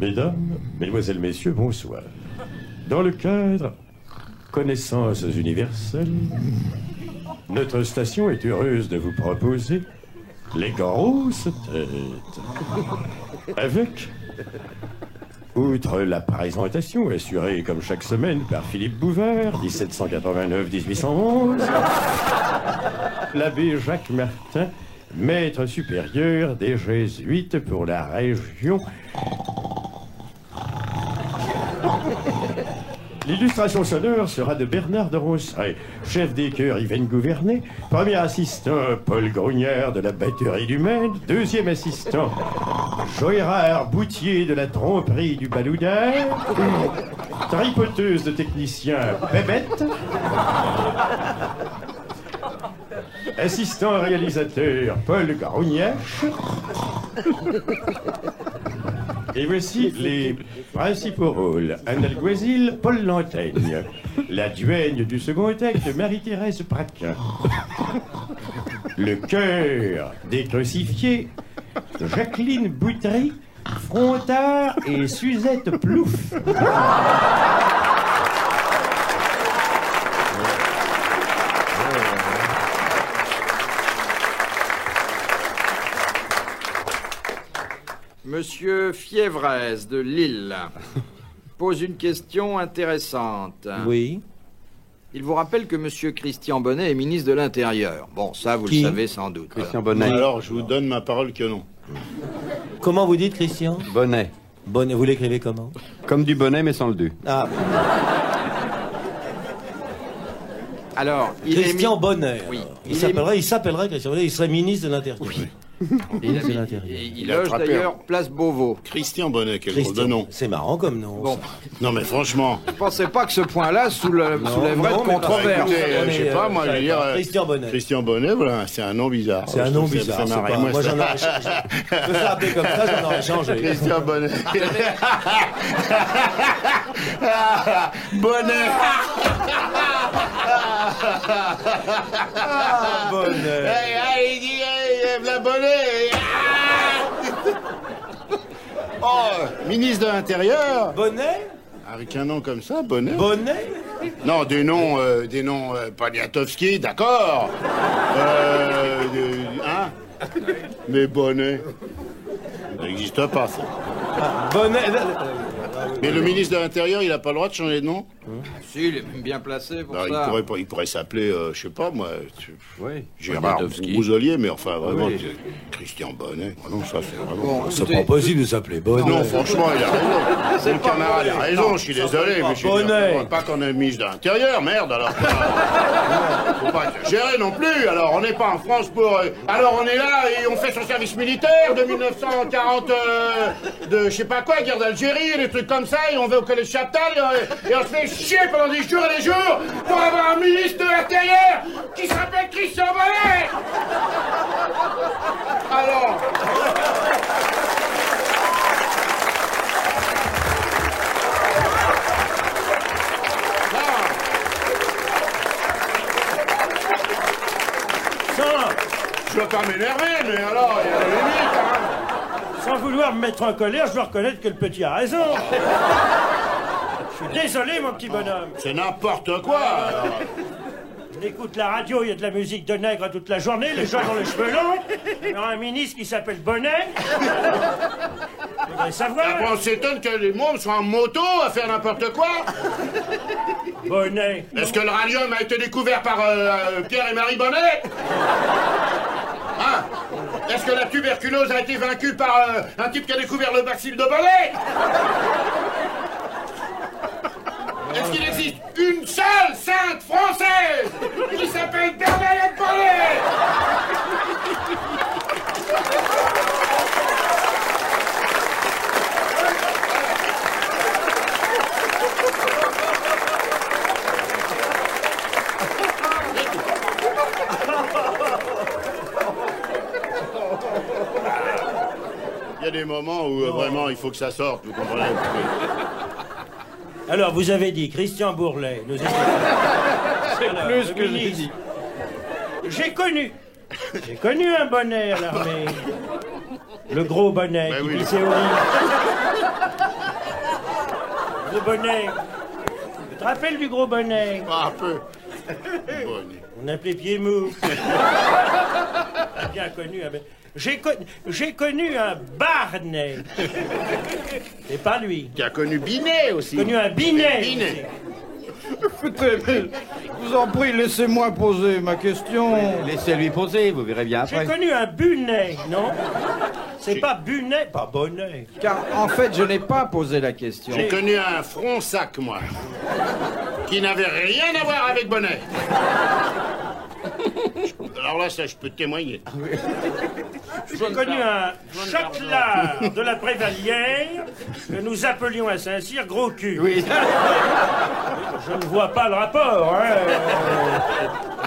Mesdames, mesdemoiselles, messieurs, bonsoir. Dans le cadre Connaissances universelles, notre station est heureuse de vous proposer les grosses têtes. Avec, outre la présentation assurée comme chaque semaine par Philippe Bouvard, 1789-1811, l'abbé Jacques Martin, maître supérieur des Jésuites pour la région. L'illustration sonore sera de Bernard de Rosseret, chef des chœurs Yvaine Gouvernet, premier assistant Paul Grognard de la batterie du Maine, deuxième assistant Joérard Boutier de la tromperie du Baloudaire, tripoteuse de technicien Bébête, assistant réalisateur Paul Grognache. Et voici les principaux rôles. Anne Alguazil, Paul Lantaigne. La duègne du second acte, Marie-Thérèse Praquin. Le chœur des crucifiés, Jacqueline Boutry, Frontard et Suzette Plouffe. Monsieur Fiévrez de Lille pose une question intéressante. Oui. Il vous rappelle que monsieur Christian Bonnet est ministre de l'Intérieur. Bon, ça, vous le savez sans doute. Christian Bonnet. Alors, je vous donne ma parole que non. Comment vous dites, Christian? Bonnet. Bonnet, vous l'écrivez comment? Comme du bonnet, mais sans le du. Ah. Alors, Christian Bonnet. Oui. Il s'appellerait Christian Bonnet, il serait ministre de l'Intérieur. Oui. Il loge d'ailleurs place Beauvau. Christian Bonnet, quel drôle de nom. C'est marrant comme nom. Bon. Non mais franchement. Je pensais pas que ce point-là soulèverait de controverse. Écoutez, je sais pas, moi je veux dire. Christian Bonnet. Christian Bonnet, voilà, c'est un nom bizarre. C'est un nom bizarre. Ça m'arrête. Moi j'en aurais changé. Je peux appeler comme ça, j'en aurais changé. Christian Bonnet. Bonnet. Bonnet. Il dit, la Bonnet. Oh, ministre de l'Intérieur. Bonnet. Avec un nom comme ça, Bonnet. Bonnet. Non, des noms Poniatowski, d'accord. Hein. Mais Bonnet. Ça n'existe pas, ça. Bonnet. Mais le ministre de l'Intérieur, il n'a pas le droit de changer de nom? Si, il est même bien placé pour ça. Il pourrait s'appeler, je sais pas, moi, Gérard Poniatowski. Bousolier, mais enfin, vraiment, Christian Bonnet. Non, ça, c'est vraiment... Bon, C'est pas possible de s'appeler Bonnet. Non, franchement, il a raison. Mon camarade a raison, je suis désolé, mais je ne pas qu'on est ministre de l'Intérieur, merde, alors. Faut pas exagérer non plus, alors on n'est pas en France pour... Alors on est là et on fait son service militaire de 1940, de je sais pas quoi, guerre d'Algérie, des trucs comme ça, et on va au collège Chaptal, et on se fait chier pendant des jours et des jours pour avoir un ministre de l'Intérieur qui s'appelle Christian Bonnet. Alors... Je veux pas m'énerver, mais alors, il y a des limites, hein. Sans vouloir me mettre en colère, je dois reconnaître que le petit a raison. Je suis désolé, mon petit bonhomme. C'est n'importe quoi, alors. On écoute la radio, il y a de la musique de nègre toute la journée, les gens ont les cheveux longs. Il y a un ministre qui s'appelle Bonnet. Vous devez savoir. Après, on s'étonne que les mômes soient en moto à faire n'importe quoi. Bonnet. Est-ce que le radium a été découvert par Pierre et Marie Bonnet? Hein? Est-ce que la tuberculose a été vaincue par un type qui a découvert le bacille de Bonnet? Est-ce qu'il existe une seule sainte française qui s'appelle Bernadette Bonnet? Il y a des moments où vraiment il faut que ça sorte, vous comprenez? Alors, vous avez dit Christian Bourlet. Nous C'est plus que j'ai dit. J'ai connu un bonnet à l'armée. Le gros bonnet Ben qui oui. pissait au lit. gros bonnet. Tu te rappelles du gros bonnet? Pas un peu. Bonnet. On appelait pied mou. Bien connu. J'ai connu un Barnet. C'est pas lui. Tu as connu Binet aussi. J'ai connu un Binet. Binet. Écoutez, je vous en prie, laissez-moi poser ma question. Laissez-lui poser, vous verrez bien J'ai après. connu un Bunet, non? C'est pas Bunet, pas Bonnet. Car en fait, je n'ai pas posé la question. J'ai connu un Fronsac, moi, qui n'avait rien à voir avec Bonnet. Alors là, ça, je peux témoigner. J'ai connu un châtelard de la Prévalière que nous appelions à Saint-Cyr gros cul. Oui. Je ne vois pas le rapport, hein.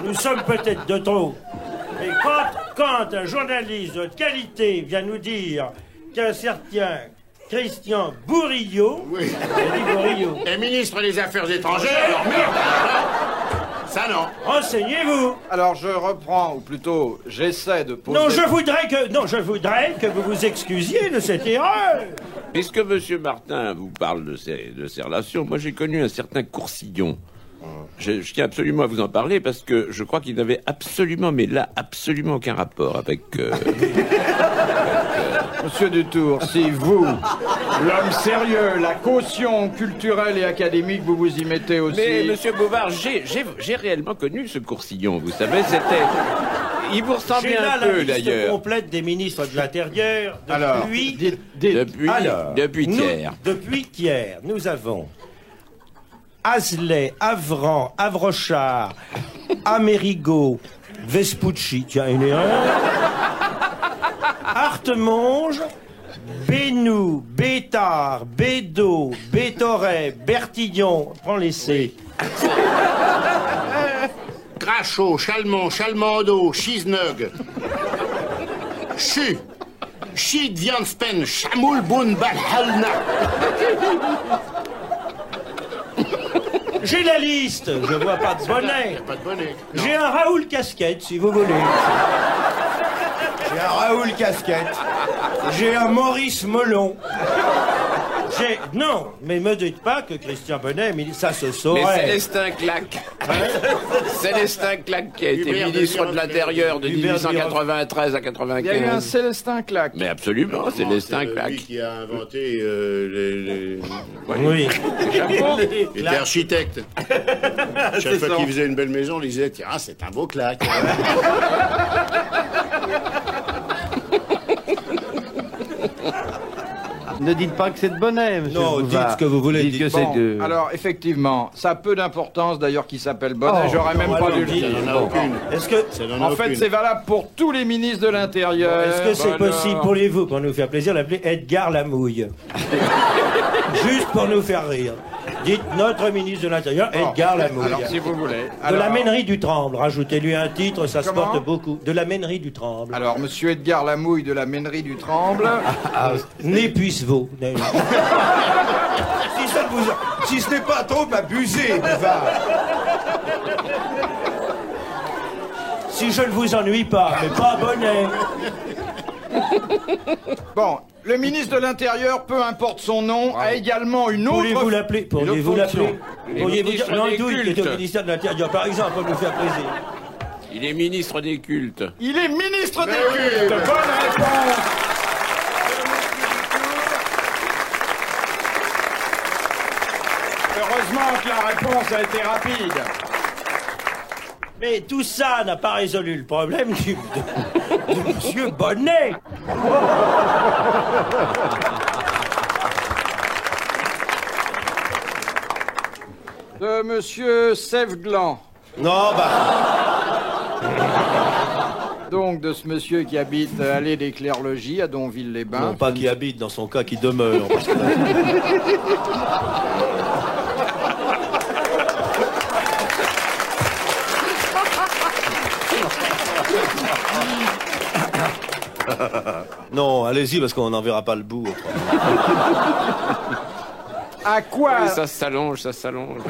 Nous sommes peut-être de trop. Mais quand un journaliste de qualité vient nous dire qu'un certain Christian Bourillot, Oui. il dit Bourillot, Et ministre des Affaires étrangères, alors merde, ça non. renseignez-vous. Alors je reprends, ou plutôt j'essaie de poser... Non, je voudrais que vous vous excusiez de cette erreur. Puisque M. Martin vous parle de ces relations, moi j'ai connu un certain Coursillon. Je tiens absolument à vous en parler parce que je crois qu'il n'avait absolument, mais là, absolument aucun rapport avec... Monsieur Dutour, si vous, l'homme sérieux, la caution culturelle et académique, vous vous y mettez aussi... Mais, Monsieur Bouvard, j'ai réellement connu ce Coursillon, vous savez, c'était... Il vous ressemblait J'ai là un la peu, liste d'ailleurs. complète des ministres de l'Intérieur Alors, depuis... dites. Depuis hier. Depuis hier, nous avons Asley, Avran, Avrochard, Amerigo, Vespucci, tiens, une erreur, Artemonge, Bénou, Bétard, Bédot, Bétoret, Bertillon, prends les C. Crachot, Chalmont, Chalmando, Chiznug, Chu, Chid, Vianspen, Chamoul, Boun, Balhalna. J'ai la liste, je vois pas de Y bonnet. a pas de bonnet. J'ai un Raoul Casquette, si vous voulez. J'ai un Raoul Casquette. J'ai un Maurice Melon. Non, mais me dites pas que Christian Bonnet, mais ça se Mais saurait. Célestin Claque. Célestin Claque qui a été Hubert ministre de de l'Intérieur de Hubert de 1893 à Il y a eu un 95. Célestin Claque. Mais absolument, Non, Célestin c'est lui Claque. qui a inventé les... Oui. Il était architecte. Chaque fois qu'il faisait une belle maison, on lui disait, tiens, c'est un beau claque. Ne dites pas que c'est de Bonnet, monsieur Non, Bouvard. dites ce que vous voulez, Dites que dites. c'est Bon, de... alors effectivement, ça a peu d'importance d'ailleurs qu'il s'appelle Bonnet, Oh, j'aurais même pas dû le dites. dire. Il n'en a aucune. Est-ce que Ça n'en a En fait, aucune. c'est valable pour tous les ministres de l'Intérieur. Est-ce que c'est Bonheur. possible, pourriez-vous, pour nous faire plaisir, l'appeler Edgar Lamouille? Juste pour nous faire rire. Dites notre ministre de l'Intérieur, Edgar Lamouille. Alors, si vous voulez. De Alors, la Ménerie du Tremble, rajoutez-lui un titre, ça se Comment porte beaucoup. De la Ménerie du Tremble. alors, monsieur Edgar Lamouille de la Ménerie du Tremble. N'épuise-vous. Si ce n'est pas trop abusé, Bouvard. Si je ne vous ennuie pas, mais pas Bonnet. Bon, le ministre de l'Intérieur, peu importe son nom, a également une autre... Pourriez-vous l'appeler? Pourriez-vous l'appeler? Il est Pourriez-vous dire ministre Landouille, des qui était au cultes. ministère de l'Intérieur, par exemple, pour nous faire plaisir. Il est ministre des cultes. Il est ministre des oui. cultes. Bonne réponse. Heureusement que la réponse a été rapide. Mais tout ça n'a pas résolu le problème de Monsieur Bonnet. De monsieur Sèveglan. Non, bah. Donc de ce monsieur qui habite allée des Clerlogis à Donville-les-Bains. Non, pas qui habite, dans son cas, qui demeure. Parce que non, allez-y, parce qu'on n'en verra pas le bout. À quoi Ça s'allonge, ça s'allonge.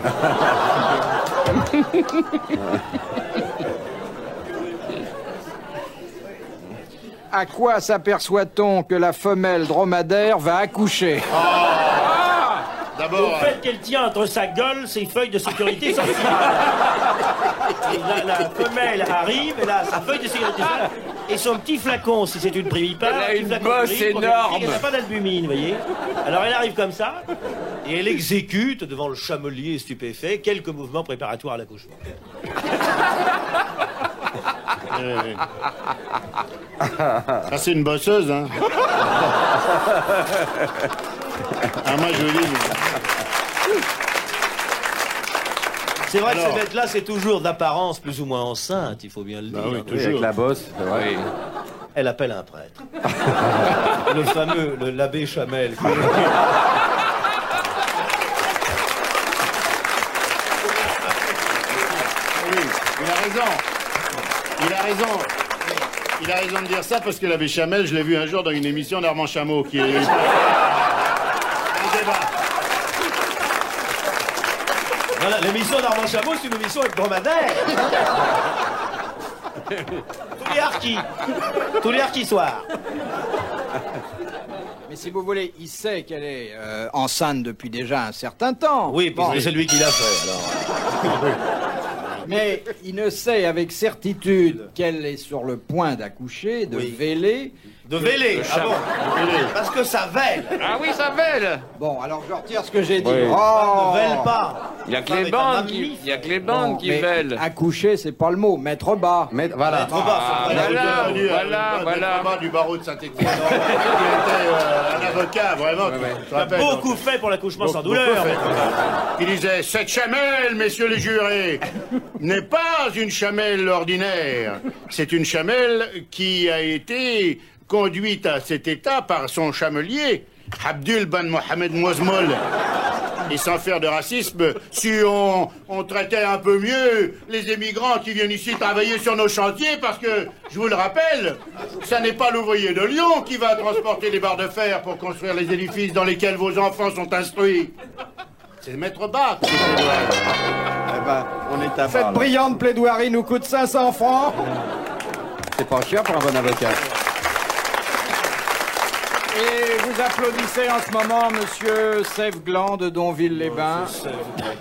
À quoi s'aperçoit-on que la femelle dromadaire va accoucher? D'abord, au fait qu'elle tient entre sa gueule ses feuilles de sécurité sociale. Et la femelle arrive, elle a sa feuille de sécurité sociale et son petit flacon, si c'est une primipare. Elle a une flacon bosse gris pour énorme. vérifier qu'elle n'a pas d'albumine, vous voyez. Alors elle arrive comme ça, et elle exécute devant le chamelier stupéfait quelques mouvements préparatoires à l'accouchement. Ah, c'est une bosseuse, hein. Ah, moi, je vous dis... C'est vrai que Alors. ces bêtes-là, c'est toujours d'apparence plus ou moins enceinte, il faut bien le dire. oui, Oui, toujours. avec la bosse, c'est vrai. Oui. Elle appelle un prêtre. Le fameux, l'abbé Chamel. Oui, il a raison. Il a raison. Il a raison de dire ça parce que la Béchamel, je l'ai vu un jour dans une émission d'Armand Chameau qui est... Un débat. Voilà, l'émission d'Armand Chameau, c'est une émission hebdomadaire. Tous les harkis soirs. Mais si vous voulez, il sait qu'elle est enceinte depuis déjà un certain temps. Oui, parce Bon. que c'est lui qui l'a fait, alors. Mais il ne sait avec certitude qu'elle est sur le point d'accoucher, de Oui. véler. De véler, ah bon? Parce que ça vèle. Ah oui, ça vèle. Bon, alors je retire ce que j'ai dit. Oui. Oh. Ne vèle pas. Il y a que Femme les est un bandes qui, mammifère. il y a que les bandes qui Mais vèlent. accoucher, c'est pas le mot. Mettre bas. Mais voilà. Trop bas, faut voilà. pas dire. Voilà. Du barreau de Saint-Étienne. Il était un avocat, vraiment. Je te rappelle. Beaucoup fait pour l'accouchement sans douleur. Il disait, cette chamelle, messieurs les jurés, n'est pas une chamelle ordinaire. C'est une chamelle qui a été conduite à cet état par son chamelier, Abdul Ben Mohamed Mouzmoul. Et sans faire de racisme, si on traitait un peu mieux les émigrants qui viennent ici travailler sur nos chantiers, parce que, je vous le rappelle, ça n'est pas l'ouvrier de Lyon qui va transporter les barres de fer pour construire les édifices dans lesquels vos enfants sont instruits. C'est Maître Bach. Eh ben, on est à Cette part, là. brillante plaidoirie nous coûte 500 francs. C'est pas cher pour un bon avocat. Et vous applaudissez en ce moment Monsieur Sèvres-Gland de Donville-les-Bains.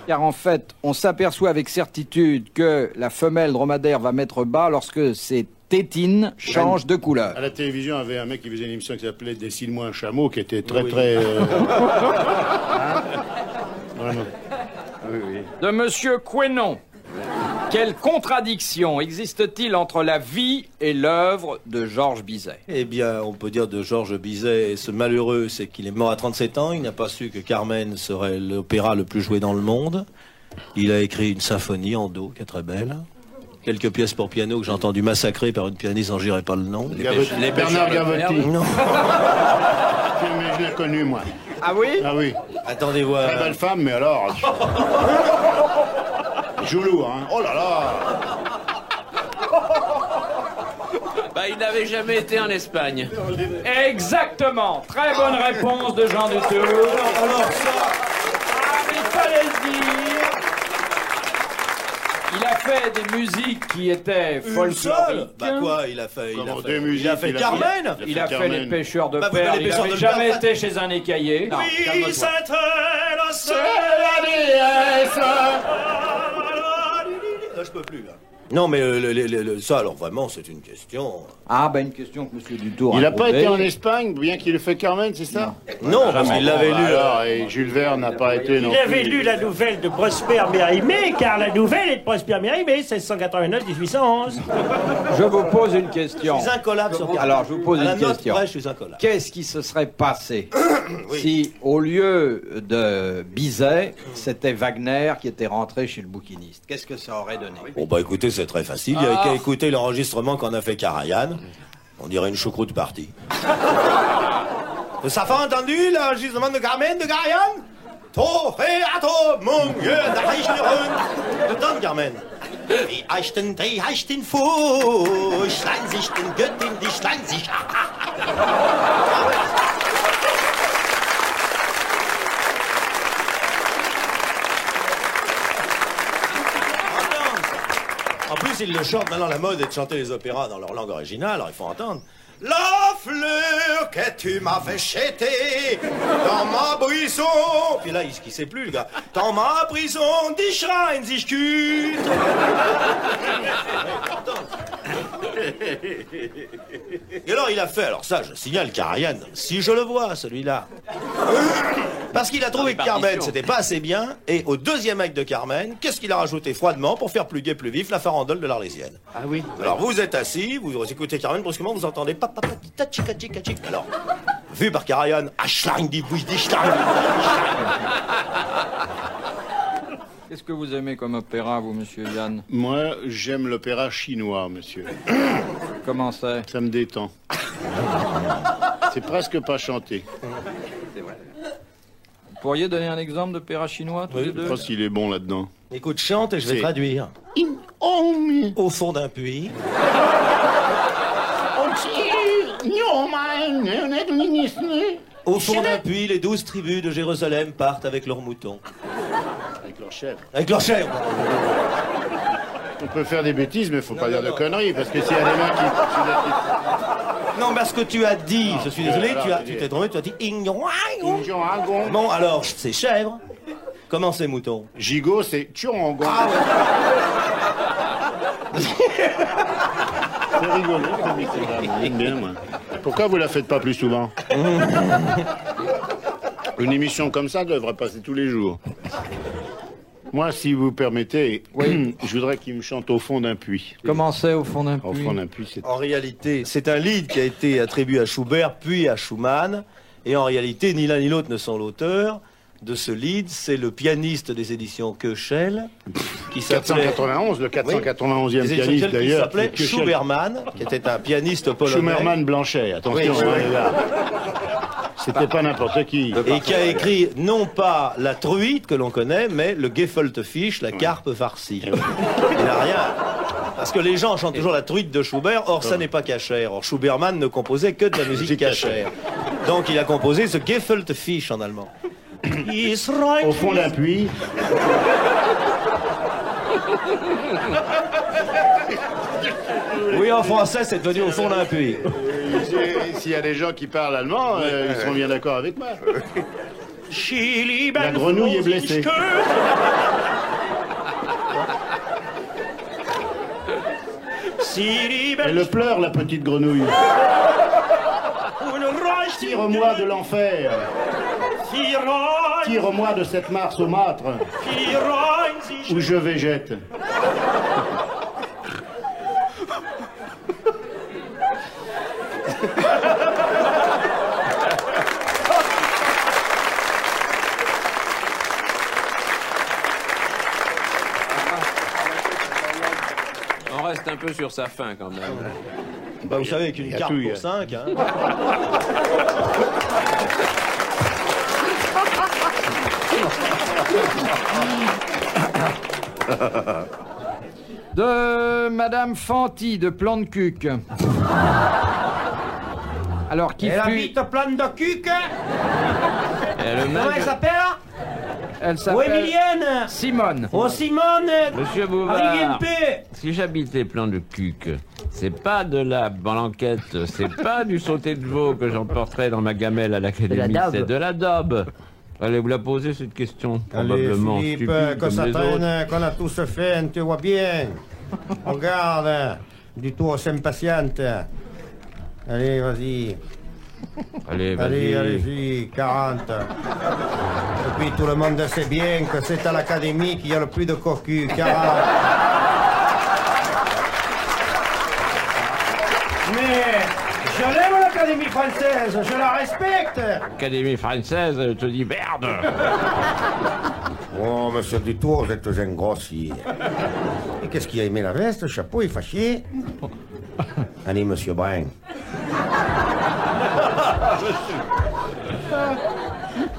Car en fait, on s'aperçoit avec certitude que la femelle dromadaire va mettre bas lorsque ses tétines changent de couleur. À la télévision, il y avait un mec qui faisait une émission qui s'appelait Dessine-moi un chameau, qui était très, Oui. très... Hein Vraiment. De Monsieur Quénon. Quelle contradiction existe-t-il entre la vie et l'œuvre de Georges Bizet? Eh bien, on peut dire de Georges Bizet, ce malheureux, c'est qu'il est mort à 37 ans, il n'a pas su que Carmen serait l'opéra le plus joué dans le monde. Il a écrit une symphonie en do, qui est très belle. Quelques pièces pour piano que j'ai entendu massacrer par une pianiste dont je dirai pas le nom. Bernard Gavotti. Non. Mais je l'ai connu, moi. Ah oui? Ah oui. Attendez voir. Très belle femme, mais alors... Il joue lourd, hein. Oh là là. Bah, il n'avait jamais été en Espagne. Exactement. Très bonne réponse de Jean Dutour. Alors ça, Il fallait le dire. Il a fait des musiques qui étaient une seule. folkloriques. Bah quoi, il a fait, Comment, des musiques, il a fait Carmen. Il a fait Carmen. les pêcheurs de Bah, perles. les Il pêcheurs n'avait de jamais perles. été chez un écaillé. Non, Oui, calme-toi. cette la seule. Là, je peux plus, là. Non, mais ça, alors vraiment, c'est une question. Ah, ben une question que Monsieur Dutour Il n'a pas posée. été en Espagne, bien qu'il ait fait Carmen, c'est ça? Non, parce qu'il l'avait lu. Alors, et Jules Verne n'a pas été non Il avait plus. lu la nouvelle de Prosper Mérimée, car la nouvelle est de Prosper Mérimée, 1689-1811. Je vous pose une question. Je suis incollable sur Carmen. Alors, je vous pose À la une note question. près, je suis incollable. Qu'est-ce qui se serait passé si, au lieu de Bizet, c'était Wagner qui était rentré chez le bouquiniste? Qu'est-ce que ça aurait donné? Bon, bah écoutez, c'est très facile. Il n'y a qu'à écouter l'enregistrement qu'on a fait Karajan. On dirait une choucroute partie. Ça fait entendu l'enregistrement de Carmen de Karajan? Toreato, mon Dieu, da Reichnerun. De temps, Carmen. Die Eichten, die Eichten Fuß, schlein sich den Göttin, die schlein sich. En plus, ils le chantent. Maintenant, la mode est de chanter les opéras dans leur langue originale, alors il faut entendre. La fleur que tu m'avais jetée dans ma prison. Puis là, il sait plus, le gars. Dans ma prison, die Schrein sich kühlt. Et alors, il a fait, alors ça, je signale Karajan, si je le vois, celui-là. Parce qu'il a trouvé que Carmen, c'était pas assez bien, et au deuxième acte de Carmen, qu'est-ce qu'il a rajouté froidement pour faire plus gai, plus vif, la farandole de l'Arlésienne. Ah oui. Alors vous êtes assis, vous écoutez Carmen, brusquement vous entendez papa tachika chika chik. Alors, vu par Karajan, ashlang di bouche di schlang. Qu'est-ce que vous aimez comme opéra, vous, monsieur Yann? Moi, j'aime l'opéra chinois, monsieur. Comment c'est? Ça me détend. C'est presque pas chanté. Vous pourriez donner un exemple d'opéra chinois, tous les Je deux? pense qu'il est bon là-dedans. Écoute, chante et je vais C'est- traduire. Au fond d'un puits. Au fond d'un puits, les 12 tribus de Jérusalem partent avec leurs moutons. Avec leur chef. Avec leurs chèvres. On peut faire des bêtises, mais faut pas dire de conneries, parce que s'il y a des mains qui... Non, parce que tu as dit, je suis désolé, alors, tu t'es trompé, tu as dit ignorant. Gigot, Bon, alors, c'est chèvre. Comment c'est mouton? c'est Tchurangon. C'est rigolo, ce mix-là. J'aime bien, moi. Pourquoi vous la faites pas plus souvent? Une émission comme ça devrait passer tous les jours. Moi, si vous permettez, je voudrais qu'il me chante Au fond d'un puits. Comment c'est, au fond d'un Au puits? fond d'un puits, c'est... En réalité, c'est un lead qui a été attribué à Schubert puis à Schumann. Et en réalité, ni l'un ni l'autre ne sont l'auteur de ce lead. C'est le pianiste des éditions Köchel, qui s'appelait... 491, le 491e des éditions pianiste Köchel, qui d'ailleurs. s'appelait Köchel. Schubermann, qui était un pianiste polonais. Schumerman Blanchet, attention, Oui, hein, les gars. C'était pas n'importe qui. Et qui a écrit non pas la truite que l'on connaît, mais le Gefilte Fisch, la carpe farcie. Il n'a rien. Parce que les gens chantent toujours la truite de Schubert, or ça n'est pas cachère. Or Schubermann ne composait que de la musique cachère. Donc il a composé ce Gefilte Fisch en allemand. Au fond d'un puits. Oui, en français, c'est devenu au fond d'un puits. S'il y a des gens qui parlent allemand, ils seront bien d'accord avec moi. La grenouille est blessée. Elle pleure, la petite grenouille. Tire-moi de l'enfer. Tire-moi de cette mare saumâtre où je végète. On reste un peu sur sa fin quand même. Bah, vous savez, avec une carte pour 5, hein. De Madame Fanty de Plan de Cuc. Alors, qui fut... plein de cuc. Et le Comment elle mec, s'appelle? Elle Oh, s'appelle Emilienne. Simone. Oh, Simone. Monsieur Bouvard, Arriguempe. si j'habitais plein de cuc, c'est pas de la blanquette, c'est pas du sauté de veau que j'emporterais dans ma gamelle à l'académie, c'est de la daube. Allez, vous la posez cette question, probablement Allez, Philippe, stupide que comme ça les autres. traîne, qu'on a tous fait, tu vois bien. Regarde, du tout, on s'impatiente. Allez, vas-y. Allez, Allez, vas-y. allez-y, 40. Et puis tout le monde sait bien que c'est à l'académie qu'il y a le plus de cocus, 40. Mais je l'aime l'Académie française, je la respecte. Académie française, je te dis merde. Oh, monsieur Dutour, vous êtes un grossier. Et qu'est-ce qu'il a aimé la veste, le chapeau, il est fâché. Allez, monsieur Brun.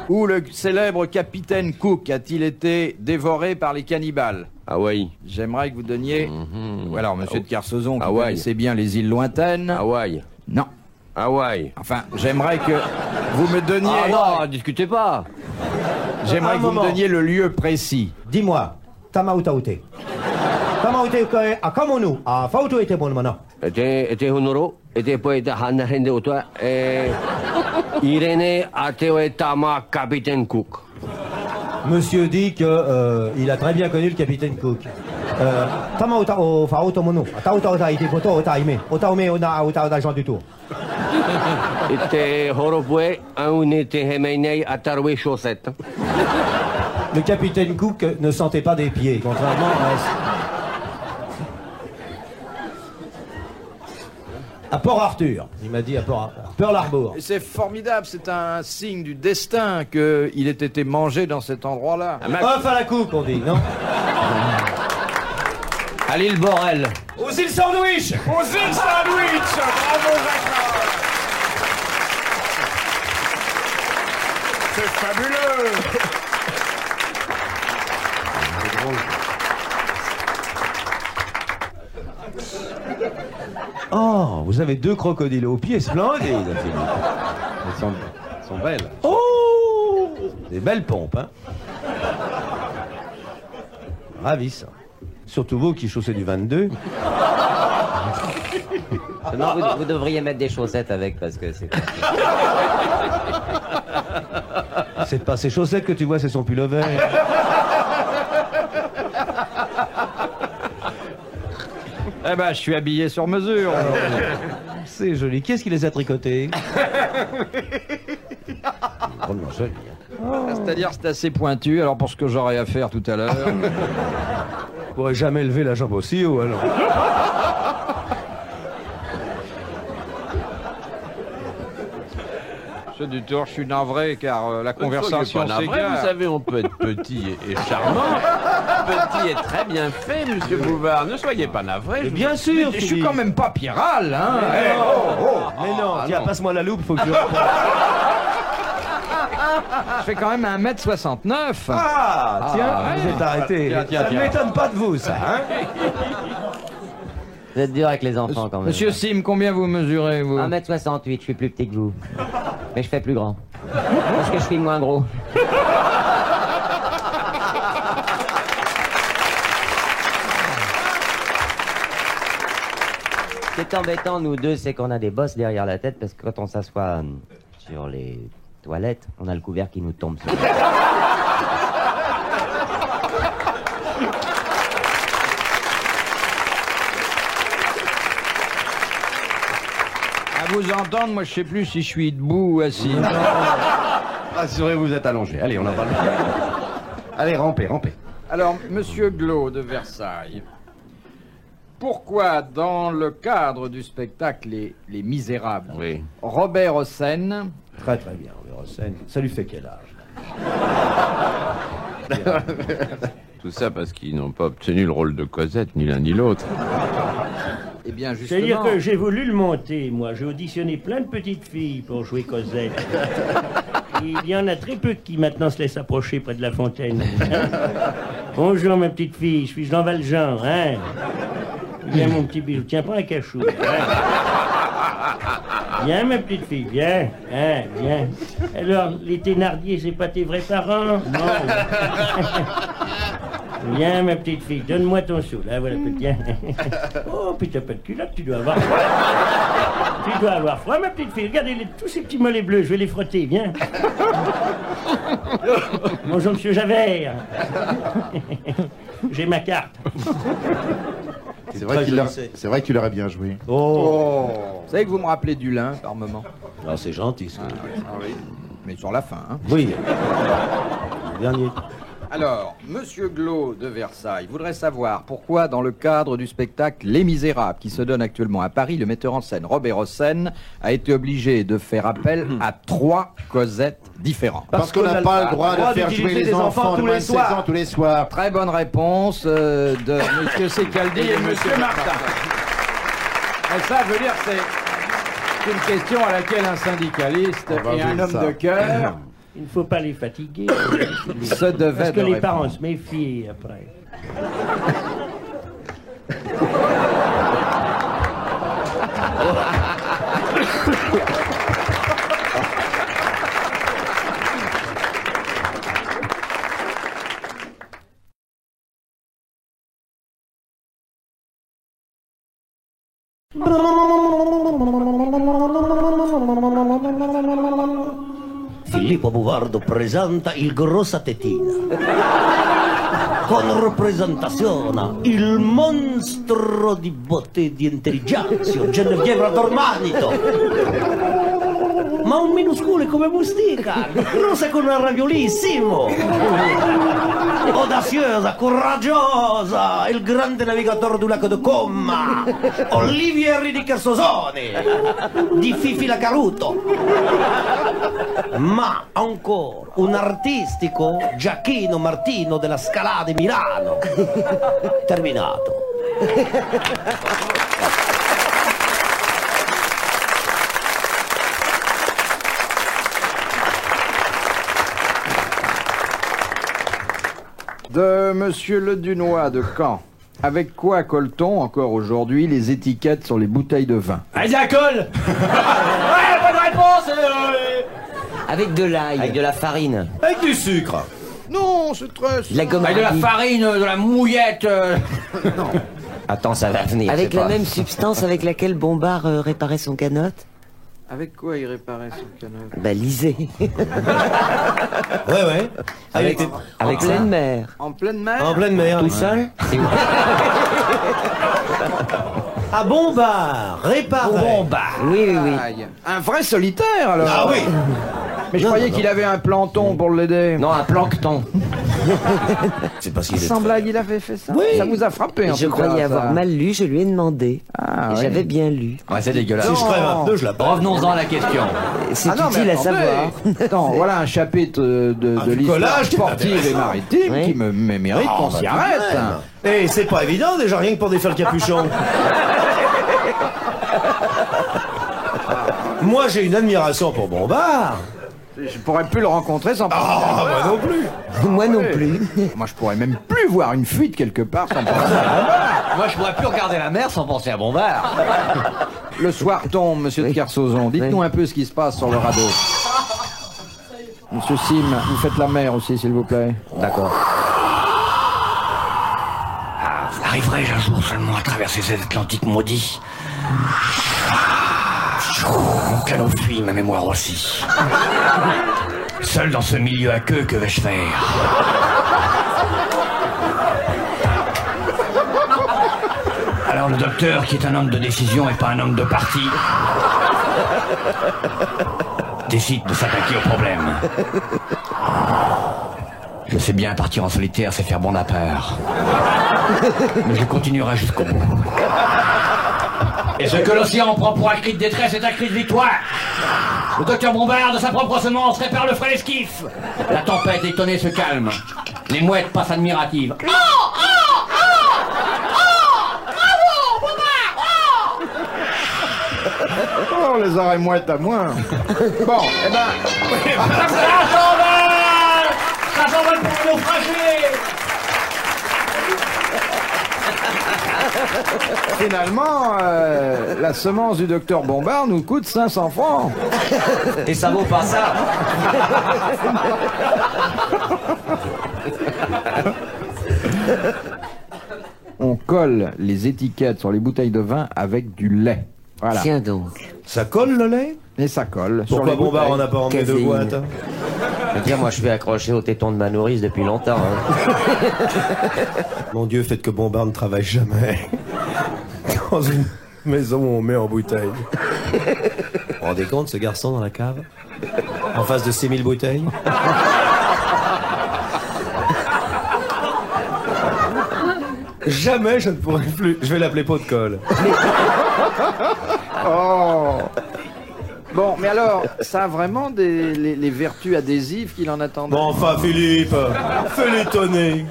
Où le célèbre capitaine Cook a-t-il été dévoré par les cannibales? Hawaï. J'aimerais que vous donniez... Ou alors, monsieur de Carsozon, qui Hawaï. connaissez bien les îles lointaines. Hawaï. Non. Hawaï. Enfin, j'aimerais que vous me donniez... Ah non, discutez pas. J'aimerais Un que vous me moment. donniez le lieu précis. Dis-moi, Tama ou Taouté? Comment était comment nous photo était bon maintenant. Était honoro, était poète Hanna Hende Otoa, Irene Ateo et Tama Capitaine Cook. Monsieur dit que il a très bien connu le capitaine Cook. Comment photo mono. Ota était photo ota aimé. Ota aimé ota d'agent du tour. Était Horobue, un était Hemenei Ataroué chaussette. Le capitaine Cook ne sentait pas des pieds, contrairement à Port Arthur. Il m'a dit à Pearl Harbor. Et c'est formidable, c'est un signe du destin qu'il ait été mangé dans cet endroit-là. Off à la coupe, on dit, non? À l'île Borel. Aux îles Sandwich. Aux îles Sandwich. Bravo, Jacques. C'est fabuleux. Oh, vous avez 2 crocodiles aux pieds splendides. Elles sont belles. Oh, des belles pompes, hein. Ravissant. Surtout vous qui chaussez du 22. Non, vous devriez mettre des chaussettes avec parce que c'est... C'est pas ses chaussettes que tu vois, c'est son pullover. Eh ben, je suis habillé sur mesure. C'est joli. Qui est-ce qui les a tricotés? Drôlement joli. C'est-à-dire, c'est assez pointu. Alors, pour ce que j'aurais à faire tout à l'heure. Je pourrais jamais lever la jambe aussi haut, alors. Monsieur Dutour, je suis navré car la conversation s'égare. Vous savez, on peut être petit et charmant. Petit et très bien fait, monsieur Bouvard. Ne soyez pas navré. Mais bien sûr, Je suis quand même pas Piral, hein. Mais non, tiens, passe-moi la loupe, faut que je... Je fais quand même 1m69. Ah, tiens, ouais. vous êtes arrêté. Ça ne m'étonne pas de vous, ça, hein. Vous êtes dur avec les enfants quand même. Monsieur Sim, combien vous mesurez, vous? 1m68, je suis plus petit que vous. Mais je fais plus grand. Parce que je suis moins gros. Ce qui est embêtant, nous deux, c'est qu'on a des bosses derrière la tête parce que quand on s'assoit sur les toilettes, on a le couvert qui nous tombe sur la tête. À vous entendre, moi je sais plus si je suis debout ou assis. Rassurez-vous, vous êtes allongé. Allez, on en parle. Allez, rampez. Alors, monsieur Glo de Versailles, pourquoi dans le cadre du spectacle Les Misérables, Oui. Robert Hossein, Très très bien, Robert Hossein. Ça lui fait quel âge? Tout ça parce qu'ils n'ont pas obtenu le rôle de Cosette, ni l'un ni l'autre. eh bien C'est-à-dire justement... que j'ai voulu le monter, moi. J'ai auditionné plein de petites filles pour jouer Cosette. Il y en a très peu qui maintenant se laissent approcher près de la fontaine. Bonjour ma petite fille, je suis Jean Valjean, hein. Viens mon petit bijou, tiens, prends un cachou. Viens ma petite fille, viens, hein, viens. Alors, les Thénardier, c'est pas tes vrais parents? Non. Viens ma petite fille, donne-moi ton seau, là, voilà, tiens. Oh, puis t'as pas de culotte, tu dois avoir froid. Tu dois avoir froid, ma petite fille. Regardez tous ces petits mollets bleus, je vais les frotter, viens. Bonjour, monsieur Javert. J'ai ma carte. C'est vrai qu'il aurait bien joué. Oh. Vous savez que vous me rappelez du lin par moment. Ah, c'est gentil, ça. Oui. Mais sur la fin, hein. Oui. Le dernier. Alors, monsieur Glo de Versailles voudrait savoir pourquoi, dans le cadre du spectacle Les Misérables, qui se donne actuellement à Paris, le metteur en scène Robert Hossein a été obligé de faire appel à 3 Cosettes différentes. Parce qu'on n'a pas le droit de faire jouer les enfants de moins de 16 ans tous les soirs. Très bonne réponse de monsieur Secaldi et monsieur Martin. Et ça, je veux dire, c'est une question à laquelle un syndicaliste et un homme de cœur... Il ne faut pas les fatiguer. Se devait Parce que de les répondre. parents se méfient après. Filippo Buvardo presenta il Grossa Tetina. Con rappresentazione il mostro di botte e di intelligenza, Genevieve Dormanito. Ma un minuscolo come mustica, grossa con un raviolissimo. Audaciosa, coraggiosa, il grande navigatore du lac de Comma, Olivieri di Chersosoni, di Fifi la Caruto. Ma ancora un artistico Giacchino Martino della Scala di Milano. Terminato. De Monsieur Le Dunois de Caen. Avec quoi colle-t-on encore aujourd'hui les étiquettes sur les bouteilles de vin? Avec de la colle. Ouais, bonne réponse. Avec de l'ail. Avec de la farine. Avec du sucre. Non, c'est très... La gomme Avec de la farine, de la mouillette. Non. Attends, ça va venir. Avec la même substance avec laquelle Bombard réparait son canotte? Avec quoi il réparait son canot? Bah, lisez. Ouais. Avec pleine mer. En pleine mer? En pleine mer. Tout seul? À Bombard, réparé. Bombard. Oui. Aïe. Un vrai solitaire alors? Ah oui. Mais je croyais qu'il avait un planton pour l'aider. Non, un plancton. C'est parce qu'il est... Sans blague, il avait fait ça? Oui. Ça vous a frappé en Je tout cas, croyais ça. avoir mal lu, je lui ai demandé. Ah, Et oui. j'avais bien lu. Ouais, c'est dégueulasse. Si je crève un pneu, je la paye. Revenons-en à la question. C'est non, utile mais à savoir. Attends, voilà un chapitre de du l'histoire collage, sportive et maritime Oui. qui me mérite qu'on s'y arrête. Eh, c'est pas évident déjà, rien que pour défaire le capuchon. Moi, j'ai une admiration pour Bombard. Je pourrais plus le rencontrer sans penser. Ah, moi non plus. Moi non plus. Moi, je pourrais même plus voir une fuite quelque part sans penser. Moi, je pourrais plus regarder la mer sans penser à Bombard. Le soir tombe, monsieur de Kersozon. Dites-nous un peu ce qui se passe sur le radeau. Monsieur Sim, vous faites la mer aussi, s'il vous plaît. D'accord. Arriverai-je un jour seulement à traverser cet Atlantique maudit? Mon canot fuit, ma mémoire aussi. Seul dans ce milieu à queue, que vais-je faire? Alors le docteur, qui est un homme de décision et pas un homme de parti, décide de s'attaquer au problème. Je sais bien, partir en solitaire, c'est faire bon à part. Mais je continuerai jusqu'au bout. Et ce que l'océan prend pour un cri de détresse est un cri de victoire. Le docteur Bombard, de sa propre semence, répare le frais esquif. La tempête étonnée se calme. Les mouettes passent admiratives. Oh, les arrêts mouettes à moins. Bon, eh ben... Ça s'envole pour le naufragé. Finalement, la semence du docteur Bombard nous coûte 500 francs. Et ça vaut pas ça. On colle les étiquettes sur les bouteilles de vin avec du lait. Voilà. Tiens donc. Ça colle le lait? Et ça colle. Pourquoi sur les Bombard bouteilles. en a pas emmené deux boîtes? Je veux dire, moi, je suis accroché au téton de ma nourrice depuis longtemps. Hein. Mon Dieu, faites que Bombard ne travaille jamais dans une maison où on met en bouteille. Vous vous rendez compte, ce garçon dans la cave? En face de 6000 bouteilles? Jamais je ne pourrai plus. Je vais l'appeler pot de colle. Oh. Bon, mais alors, ça a vraiment les vertus adhésives qu'il en attendait. Bon, enfin, Philippe, fais l'étonner.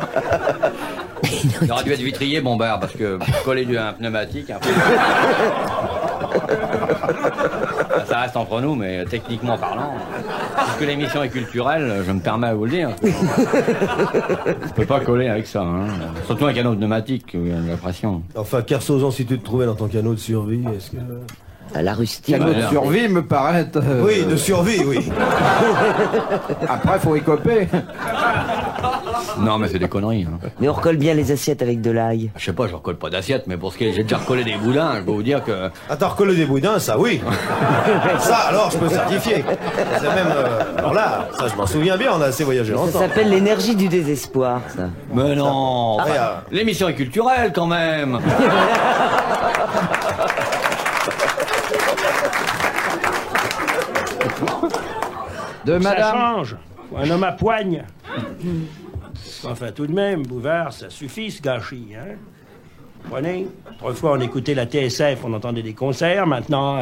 Il aurait dû être vitrier, Bombard, parce que coller un pneumatique, un peu... Ça reste entre nous, mais techniquement parlant, puisque l'émission est culturelle, je me permets à vous le dire. Je peux pas coller avec ça, hein. Surtout un canot pneumatique où il y a de la pression. Enfin, Kersozon, si tu te trouvais dans ton canot de survie, est-ce que... À la rustique. Canot de survie me paraît... Oui, de survie, oui. Après, faut écoper. Non, mais c'est des conneries. Hein. Mais on recolle bien les assiettes avec de l'ail. Je sais pas, je recolle pas d'assiette, mais pour ce qui est, j'ai déjà recollé des boudins, je peux vous dire que... Attends, recoller des boudins, ça oui. Ça, alors, je peux certifier. C'est même... alors là, ça, je m'en souviens bien, on a assez voyagé Ça longtemps. s'appelle l'énergie du désespoir, ça. Mais non, Ah. l'émission est culturelle quand même. De Ça madame... change. Un homme à poigne. Enfin, tout de même, Bouvard, ça suffit ce gâchis, hein? Comprenez? Autrefois, on écoutait la TSF, on entendait des concerts, maintenant...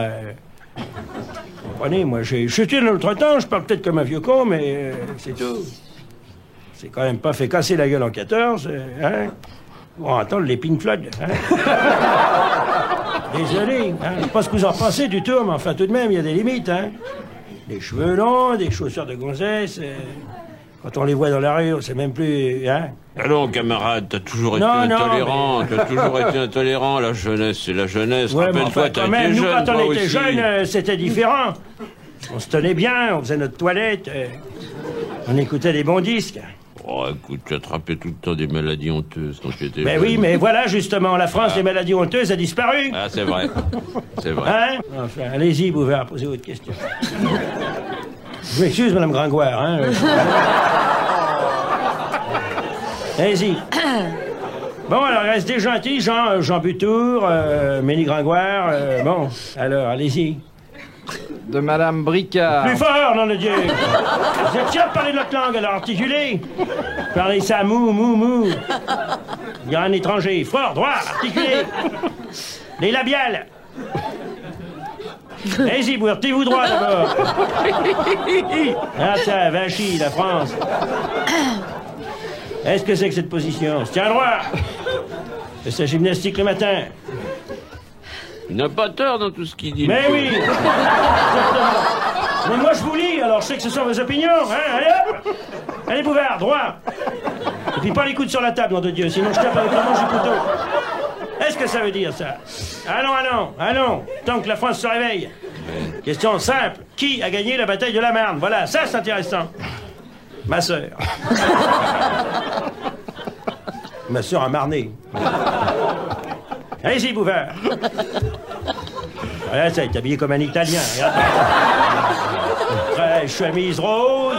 Comprenez, moi, je suis dans notre temps, je parle peut-être comme un vieux con, mais c'est tout. C'est quand même pas fait casser la gueule en 14, hein? Pour entendre les Pink Floyd, hein? Désolé, hein? Je sais pas ce que vous en pensez du tout, mais enfin, tout de même, il y a des limites, hein? Des cheveux longs, des chaussures de gonzesse... Quand on les voit dans la rue, on sait même plus, hein? Allons, camarade, t'as toujours été intolérant, t'as toujours été intolérant, la jeunesse, c'est la jeunesse. Ouais, Rappelle-toi, enfin, t'as quand été même, nous, jeune, quand on toi était aussi. jeunes, c'était différent. On se tenait bien, on faisait notre toilette, on écoutait des bons disques. Oh, écoute, tu attrapais tout le temps des maladies honteuses quand tu étais Ben jeune. oui, mais voilà, justement, la France des maladies honteuses a disparu. Ah, c'est vrai. C'est vrai. Hein? Enfin, allez-y, Bouvard, posez votre question. Je m'excuse, Madame Gringoire, hein? Allez-y. Bon, alors, il reste des gens intelligents, Jean Butour, Ménie Gringoire, bon, alors, allez-y. De madame Bricard. Plus fort, nom de Dieu! Vous êtes sûr de parler notre langue, alors articulé? Parlez ça mou, mou, mou. Il y a un étranger. Fort, droit, articulé. Les labiales. Allez-y, vous droit d'abord. Ah ça, Vichy, la France. Est-ce que c'est que cette position? Se tient droit. C'est sa gymnastique le matin. Il n'a pas tort dans tout ce qu'il dit. Mais oui. Mais moi je vous lis, alors je sais que ce sont vos opinions, hein? Allez hop! Allez Bouvard, droit! Et puis pas les coudes sur la table, nom de Dieu, sinon je tape avec le manche du couteau. Est-ce que ça veut dire ça? Allons, tant que la France se réveille. Question simple, qui a gagné la bataille de la Marne? Voilà, ça c'est intéressant. Ma sœur. Ma sœur a marné. Allez-y, Bouvard. Voilà, ça, il est habillé comme un Italien. Après, chemise rose.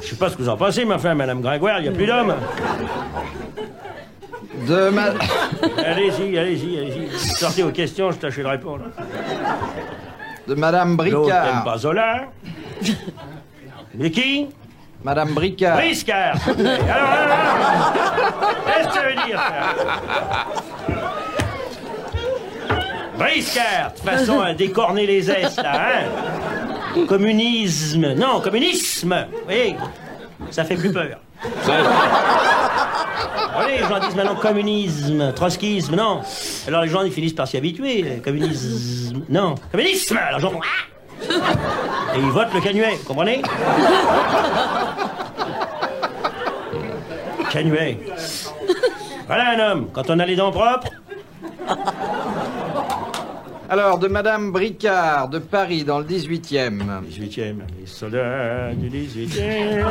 Je sais pas ce que vous en pensez, mais enfin, Madame Gringoire, il n'y a plus d'hommes. Allez-y. Sortez vos questions, je tâcherai de répondre. De madame L'autre Bricard. n'aime pas Zola. Mais qui? Madame Bricard. Briscard. Alors, qu'est-ce que ça veut dire, ça? Briscard, de façon à décorner les S, là, hein? Communisme. Non, communisme. Oui, ça fait plus peur. Allez, les gens disent maintenant communisme, trotskisme, non. Alors les gens, ils finissent par s'y habituer. Communisme, non. Communisme. Alors les gens font ah! Et ils votent le Canuet, vous comprenez? Canuet. Voilà un homme, quand on a les dents propres. Alors, de madame Bricard, de Paris, dans le 18e. 18e, les soldats du 18e.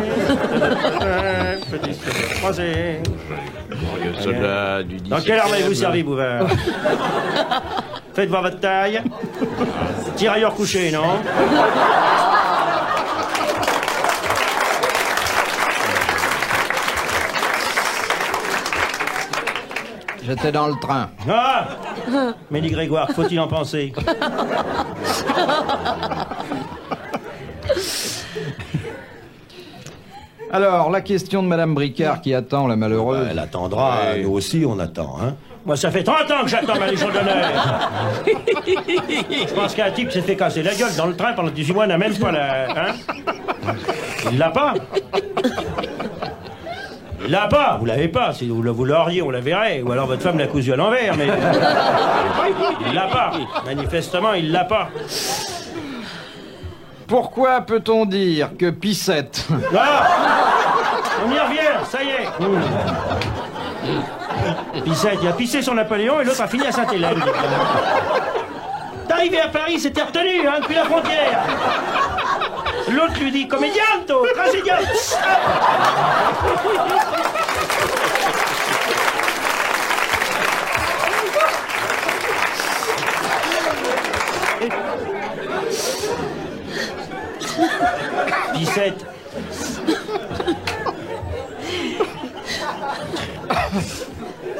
Petit soldat français. Le soldat du 17e. Dans quelle armée vous servez, Bouvard? Faites voir votre taille. Tirailleur couché, non? J'étais dans le train. Ah! Mélie Grégoire, faut-il en penser? Alors, la question de madame Bricard qui attend la malheureuse. Elle attendra, nous aussi on attend, hein. Moi, ça fait 30 ans que j'attends ma Légion d'honneur. Je pense qu'un type s'est fait casser la gueule dans le train pendant 18 mois, n'a même pas la... Hein? Il l'a pas. Il l'a pas, vous l'avez pas. Si vous l'auriez, on la verrait. Ou alors votre femme l'a cousu à l'envers, mais... Il l'a pas. Manifestement, il l'a pas. Pourquoi peut-on dire que Pissette... Ah! On y revient, ça y est. Pissette, il a pissé sur Napoléon et l'autre a fini à Sainte-Hélène. T'es arrivé à Paris, c'était retenu, hein, depuis la frontière. L'autre lui dit, commedianto, tragédiante. Piscette.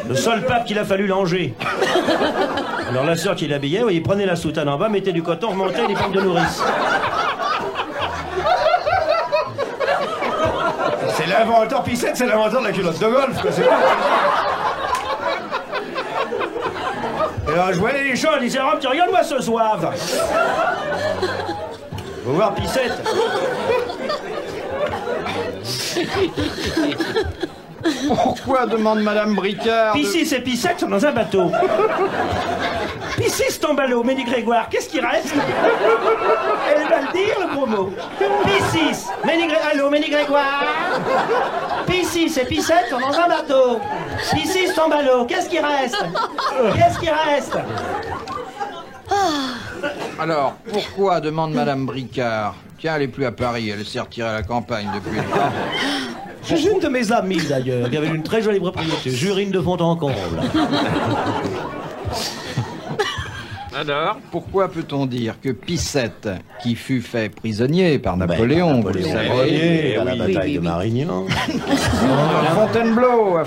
Le seul pape qu'il a fallu langer. Alors la sœur qui l'habillait, il prenait la soutane en bas, mettait du coton, remontait les pommes de nourrice. C'est l'inventeur, Piscette, c'est l'inventeur de la culotte de golf, quoi. Et alors je voyais les gens, ils disaient, Rome, regarde-moi ce zouave. Faut voir Piscette. Pourquoi demande Madame Bricard? Piscis et Piscette sont dans un bateau. Piscis tombe à l'eau, Mélie Grégoire, qu'est-ce qui reste? Elle va le dire, le promo. Piscis, Mélie Grégoire. Piscis et Piscette sont dans un bateau. Piscis tombe à l'eau, qu'est-ce qui reste? Qu'est-ce qui reste? Alors, pourquoi demande Madame Bricard? Tiens, elle est plus à Paris, elle s'est retirée à la campagne depuis le temps. J'ai une de mes amies, d'ailleurs, qui avait une très jolie propriété, Jurine de Fontencomble. Alors, pourquoi peut-on dire que Piscette, qui fut fait prisonnier par Napoléon, vous le savez, à la bataille de Marignan. à Fontainebleau.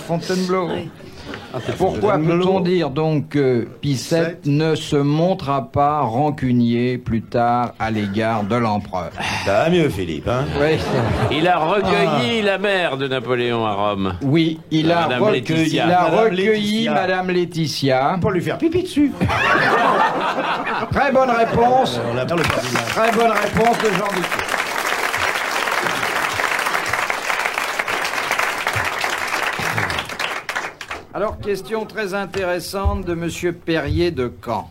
Pourquoi peut-on dire donc que Piscette ne se montra pas rancunier plus tard à l'égard de l'empereur? Ça va mieux, Philippe, hein? Oui. Il a recueilli la mère de Napoléon à Rome. Oui, il a Madame recueilli Laetitia. Madame Laetitia. Pour lui faire pipi dessus. Très bonne réponse. Très bonne réponse de Jean Dupuis. Alors, question très intéressante de Monsieur Perrier de Caen.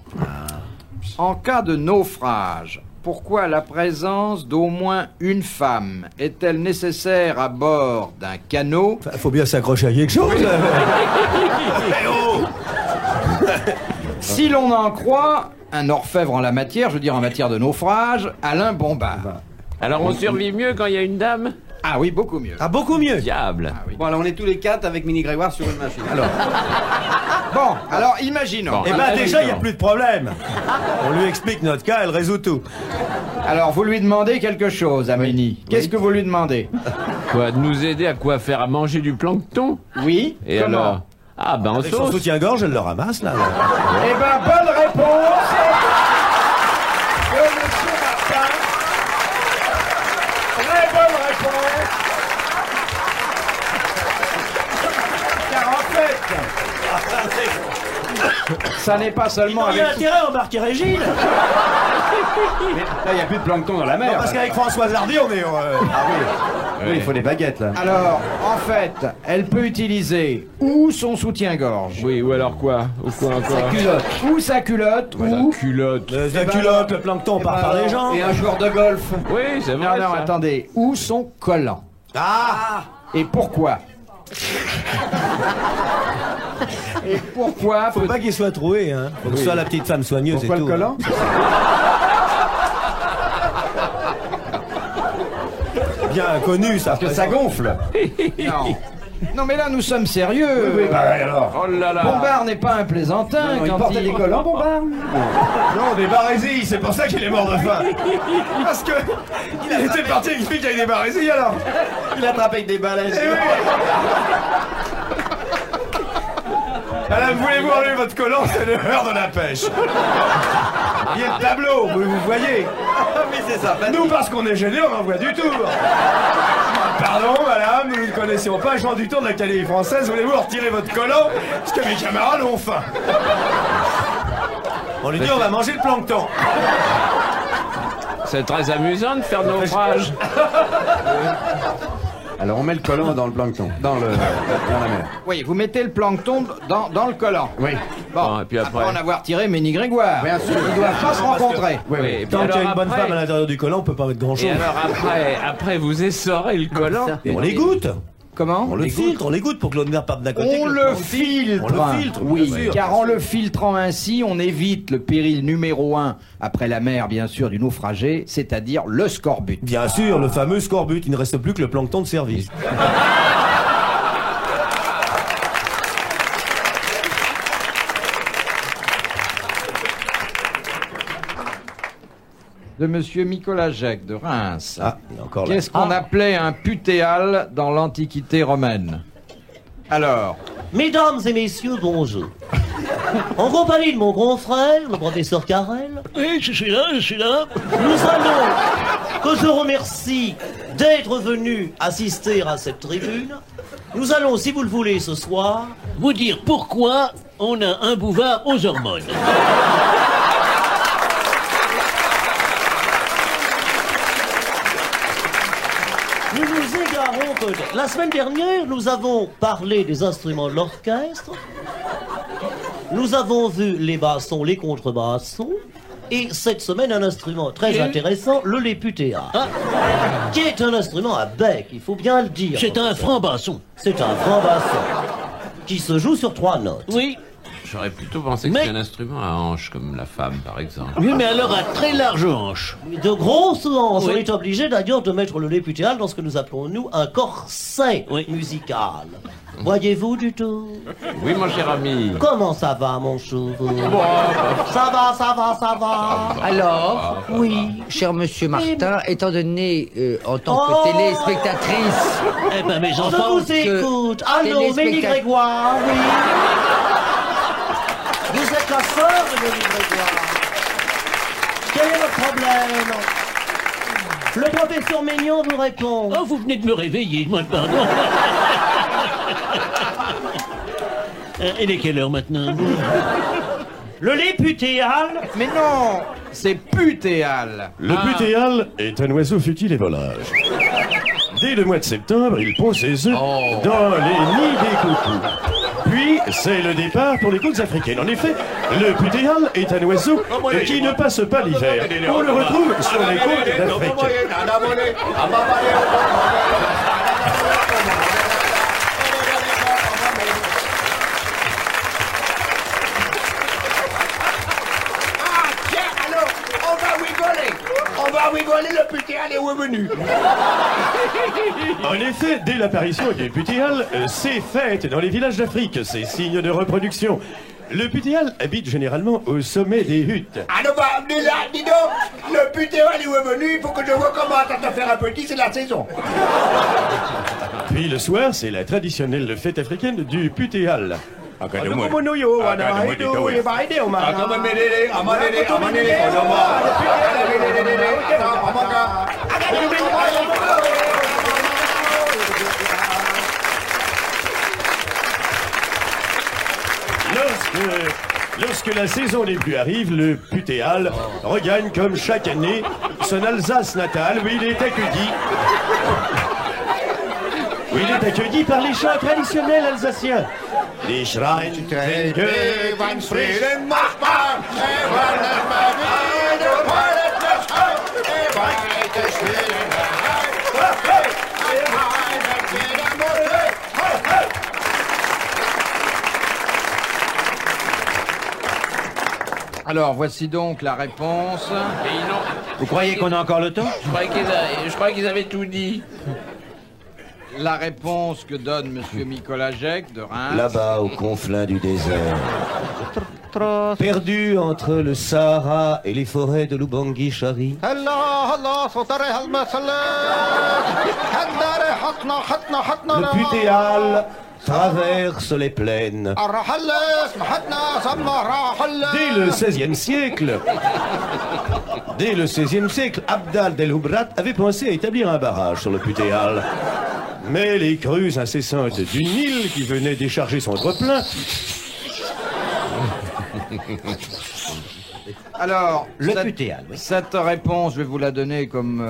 En cas de naufrage, pourquoi la présence d'au moins une femme est-elle nécessaire à bord d'un canot? Faut bien s'accrocher à quelque chose. Si l'on en croit un orfèvre en la matière, je veux dire en matière de naufrage, Alain Bombard. Alors on survit mieux quand il y a une dame? Ah oui, beaucoup mieux. Ah, beaucoup mieux. Diable. Ah oui. Bon, alors on est tous les quatre avec Mini Grégoire sur une machine. Alors. Bon, alors imaginons. Bon. Eh ben déjà, il n'y a plus de problème. On lui explique notre cas, elle résout tout. Alors, vous lui demandez quelque chose, Amélie. Qu'est-ce que vous lui demandez? Quoi, de nous aider à quoi? Faire à manger du plancton? Oui. Et comment? alors? Ah ben en Avec son sauce. soutien-gorge, elle le ramasse, là. Eh ben, bonne réponse de Monsieur Martin. Très bonne réponse. Car en fait, ça n'est pas seulement Il y a avec... intérêt à embarquer Régine. Mais là, il n'y a plus de plancton dans la mer. Non, parce qu'avec Françoise Hardy, on est... Oui, il faut des baguettes, là. Alors, en fait, elle peut utiliser ou son soutien-gorge, Oui, ou alors quoi? Ou quoi encore? Sa culotte. ou sa culotte, ou... Culotte. La culotte, le plancton, on part par les jambes. Et un joueur de golf. Oui, c'est Non, vrai. non, ça. attendez, ou son collant. Ah. Et pourquoi? Et pourquoi Faut pas qu'il soit troué, hein. Faut que ce soit la petite femme soigneuse Pourquoi et tout. le collant? Bien connu, ça. Parce que ça gonfle. Non. Non, mais là, nous sommes sérieux. Oui, bah alors. Oh là là. Bombard n'est pas un plaisantin Il quand portait il... des collants, Bombard. Non, des barésilles, c'est pour ça qu'il est mort de faim. Parce que il était parti avec une fille qui avait des barésilles, alors. Il attrape avec des balais. Eh oui. Madame, voulez-vous enlever votre collant? C'est l'heure de la pêche. Il y a le tableau, vous voyez. Oui, c'est ça. Nous, parce qu'on est gênés, on envoie du tour. Pardon, madame, nous ne connaissions pas Jean du Tour de l'Académie française. Voulez-vous retirer votre collant? Parce que mes camarades ont faim. On lui dit, on va manger le plancton. C'est très amusant de faire naufrage. Alors on met le collant dans le plancton, dans la mer. Oui, vous mettez le plancton dans le collant. Oui. Bon, et puis après en avoir tiré Ménie Grégoire. Bien sûr. Ils doivent pas se rencontrer. Oui, oui. Et puis Tant qu'il y a alors une bonne après- femme à l'intérieur du collant, on peut pas mettre grand-chose. Et alors après vous essorez le collant. Et on les goûte. Comment? On le filtre, on les goûte pour que l'eau de mer parte d'un côté. On que le plante. filtre. On le filtre, oui, bien sûr. car en le filtrant ainsi, on évite le péril numéro 1 après la mer, bien sûr, du naufragé, c'est-à-dire le scorbut. Bien sûr, le fameux scorbut. Il ne reste plus que le plancton de service. de Monsieur Mikolajek de Reims. Ah, encore là. Qu'est-ce qu'on appelait un putéal dans l'Antiquité romaine? Alors, Mesdames et messieurs, bonjour. En compagnie de mon confrère, le professeur Carrel. Oui, je suis là. Nous allons, que je remercie d'être venu assister à cette tribune. Nous allons, si vous le voulez, ce soir, vous dire pourquoi on a un bouvard aux hormones. Nous nous égarons peut-être. La semaine dernière, nous avons parlé des instruments de l'orchestre. Nous avons vu les bassons, les contrebassons. Et cette semaine, un instrument très intéressant, le léputéa. Qui est un instrument à bec, il faut bien le dire. C'est un franc-basson. C'est un franc-basson. Qui se joue sur 3 notes. Oui. J'aurais plutôt pensé que c'était un instrument à hanches, comme la femme, par exemple. Oui, mais alors à très large hanche. De grosses hanches. Oui. On est obligé d'ailleurs de mettre le léputéal dans ce que nous appelons, nous, un corset musical. Voyez-vous du tout? Oui, mon cher ami. Comment ça va, mon chou? Ça va. Alors, oui. cher monsieur Martin, étant donné, en tant que téléspectatrice... Eh ben, mes Je enfants... vous écoute. Allô, Mélie Grégoire, oui. Vous êtes la sœur de Mélie Grégoire. Quel est votre problème? Le professeur Maignan vous répond. Oh, vous venez de me réveiller, moi, pardon. Il est quelle heure maintenant? Le léputéal? mais non, c'est putéal. Le putéal est un oiseau futile et volage. Dès le mois de septembre, il pond ses œufs dans les nids des coucous. Puis, c'est le départ pour les côtes africaines. En effet, le putéal est un oiseau qui ne passe pas l'hiver. On le retrouve sur les côtes d'Afrique. On va rigoler, le putéal est revenu. En effet, dès l'apparition du putéal, c'est fête dans les villages d'Afrique, c'est signe de reproduction. Le putéal habite généralement au sommet des huttes. Ah non, bah, dis donc, le putéal est revenu, il faut que je vois comment t'as faire un petit, c'est la saison. Puis le soir, c'est la traditionnelle fête africaine du putéal. Lorsque la saison des pluies arrive, le putéal regagne comme chaque année son Alsace natale où il est accueilli. Où il est accueilli par les chants traditionnels alsaciens. Les Schreien, Alors, voici donc la réponse. Vous croyez qu'on a encore le temps? Je croyais qu'ils avaient tout dit. La réponse que donne Monsieur Mikolajek de Reims. Là-bas, au conflin du désert. Perdu entre le Sahara et les forêts de Lubangui-Chari. Le putéal traverse les plaines. Dès le XVIe siècle, Abd al-Hubrat avait pensé à établir un barrage sur le putéal. Mais les crues incessantes du Nil qui venaient décharger son trop-plein. Alors, le putéal, oui. Cette réponse, je vais vous la donner comme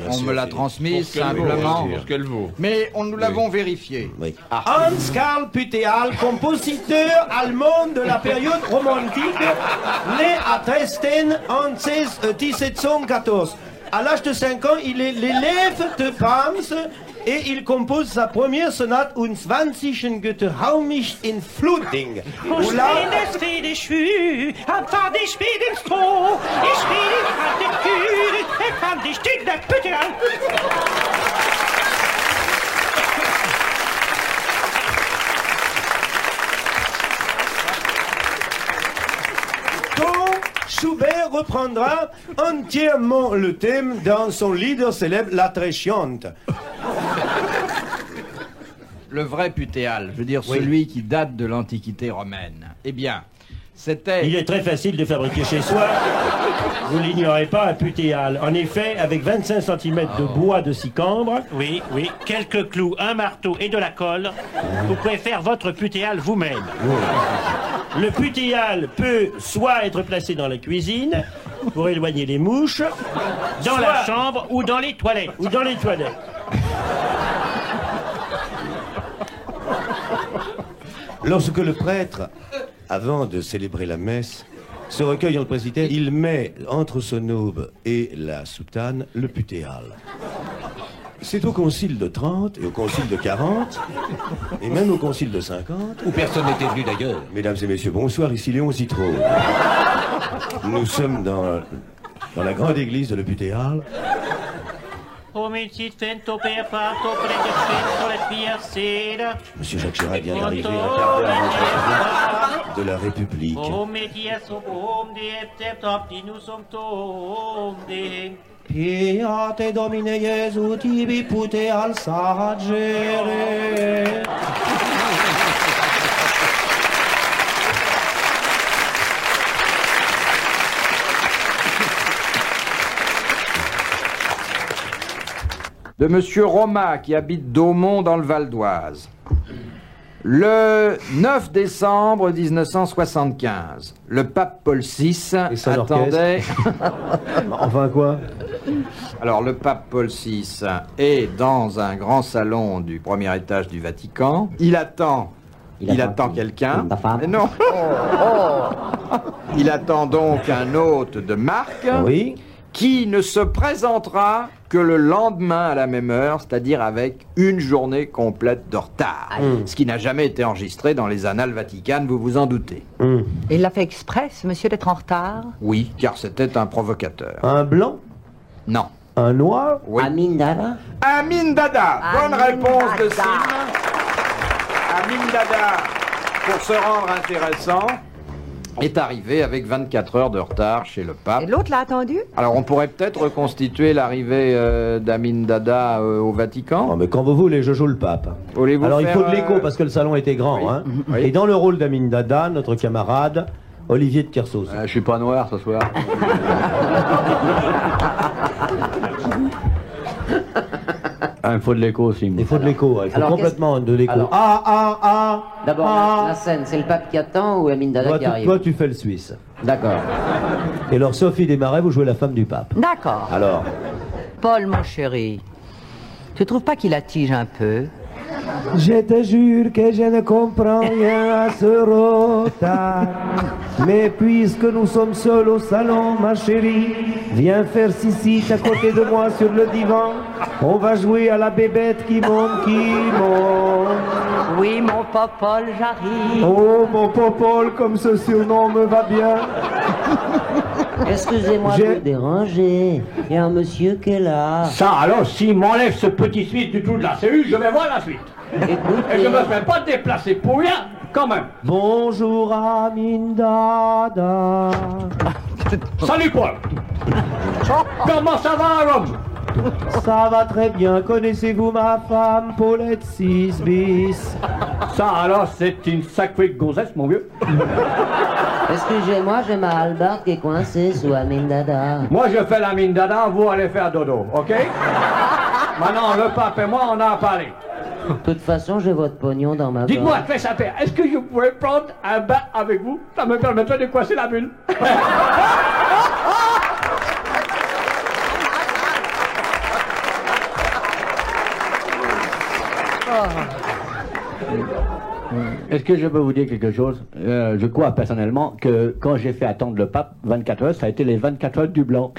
on me l'a transmise, simplement. Pour ce qu'elle vaut. Mais nous l'avons vérifié. Oui. Hans Karl Putéal, compositeur allemand de la période romantique, né à Dresden en 1714. À l'âge de 5 ans, il est l'élève de Brahms et il compose sa première sonate Und 20 Götterhaumicht in Fluting. Ich spiele des Schwü, am Fahr ich spiele ins Stroh, ich spiele an den Kühl, fand ich in der Pütte an. Schubert frère reprendra entièrement le thème dans son leader célèbre, La Très Chiante. Le vrai putéal, je veux dire celui qui date de l'Antiquité romaine. Eh bien, c'était... Il est très facile de fabriquer chez soi. Vous l'ignorez pas, un putéal. En effet, avec 25 cm de bois de sicambre... Oui, quelques clous, un marteau et de la colle, vous pouvez faire votre putéal vous-même. Le putéal peut soit être placé dans la cuisine, pour éloigner les mouches, Dans la chambre ou dans les toilettes. ou dans les toilettes. Lorsque le prêtre, avant de célébrer la messe, se recueille dans le presbytère, il met entre son aube et la soutane le putéal. C'est au concile de 30 et au concile de 40, et même au concile de 50, Où personne n'était venu d'ailleurs. mesdames et messieurs, bonsoir, ici Léon Citron. Nous sommes dans la grande église de le putéal. Monsieur Jacques Chirac vient d'arriver un quart d'heure avant le de la République. Piate Domine Iesu tibi puteal sagere. De Monsieur Roma, qui habite Daumont dans le Val d'Oise. Le 9 décembre 1975, le pape Paul VI attendait... Enfin quoi? Alors le pape Paul VI est dans un grand salon du premier étage du Vatican. Il attend quelqu'un. Mais non. Il attend donc un hôte de marque. Oui. Qui ne se présentera que le lendemain à la même heure, c'est-à-dire avec une journée complète de retard. Ce qui n'a jamais été enregistré dans les annales vaticanes, vous vous en doutez. Et il l'a fait exprès, ce monsieur, d'être en retard? Oui, car c'était un provocateur. Un blanc? Non. Un noir? Oui. Amin Dada. Amin Dada. Bonne réponse de Sim. Amin Dada, pour se rendre intéressant, est arrivé avec 24 heures de retard chez le pape. Et l'autre l'a attendu? Alors on pourrait peut-être reconstituer l'arrivée d'Amin Dada au Vatican. Oh, mais quand vous voulez, je joue le pape. Voulez-vous Alors il faire, faut de l'écho parce que le salon était grand. oui. Hein. Oui. Et dans le rôle d'Amin Dada, notre camarade Olivier de Kersauzon. Je suis pas noir ce soir. Il faut de l'écho aussi. Il faut de l'écho, il faut Alors, complètement de l'écho. Alors- Ah. D'abord, la scène, c'est le pape qui attend ou Amin Dada qui arrive? Toi, tu fais le Suisse. D'accord. Et alors, Sophie Desmarais, vous jouez la femme du pape. D'accord. Alors, Paul, mon chéri, tu trouves pas qu'il attige un peu? Je te jure que je ne comprends rien à ce retard. Mais puisque nous sommes seuls au salon, ma chérie, viens faire sissi à côté de moi sur le divan. On va jouer à la bébête qui monte, qui monte. Oui, mon Popol, j'arrive. Oh, mon Popol, comme ce surnom me va bien. Excusez-moi de vous déranger. Il y a un monsieur qui est là. Ça, alors, s'il m'enlève ce petit suite du trou de la cellule, je vais voir la suite. Et je me fais pas déplacer pour rien, quand même. Bonjour, Amin Dada. Salut, Paul. Comment ça va, Rome? Ça va très bien. Connaissez-vous ma femme, Paulette 6 bis? Ça, alors, c'est une sacrée gonzesse, mon vieux. Excusez-moi, j'ai ma hallebarde qui est coincée sous Amin Dada. Moi, je fais la mine dada, vous allez faire dodo, ok? Maintenant, le pape et moi, on a parlé. De toute façon, j'ai votre pognon dans ma Dites-moi, boîte. très sincère, est-ce que je pourrais prendre un bain avec vous? Ça me permettrait de coincer la bulle. Est-ce que je peux vous dire quelque chose? Je crois personnellement que quand j'ai fait attendre le pape 24 heures, ça a été les 24 heures du blanc.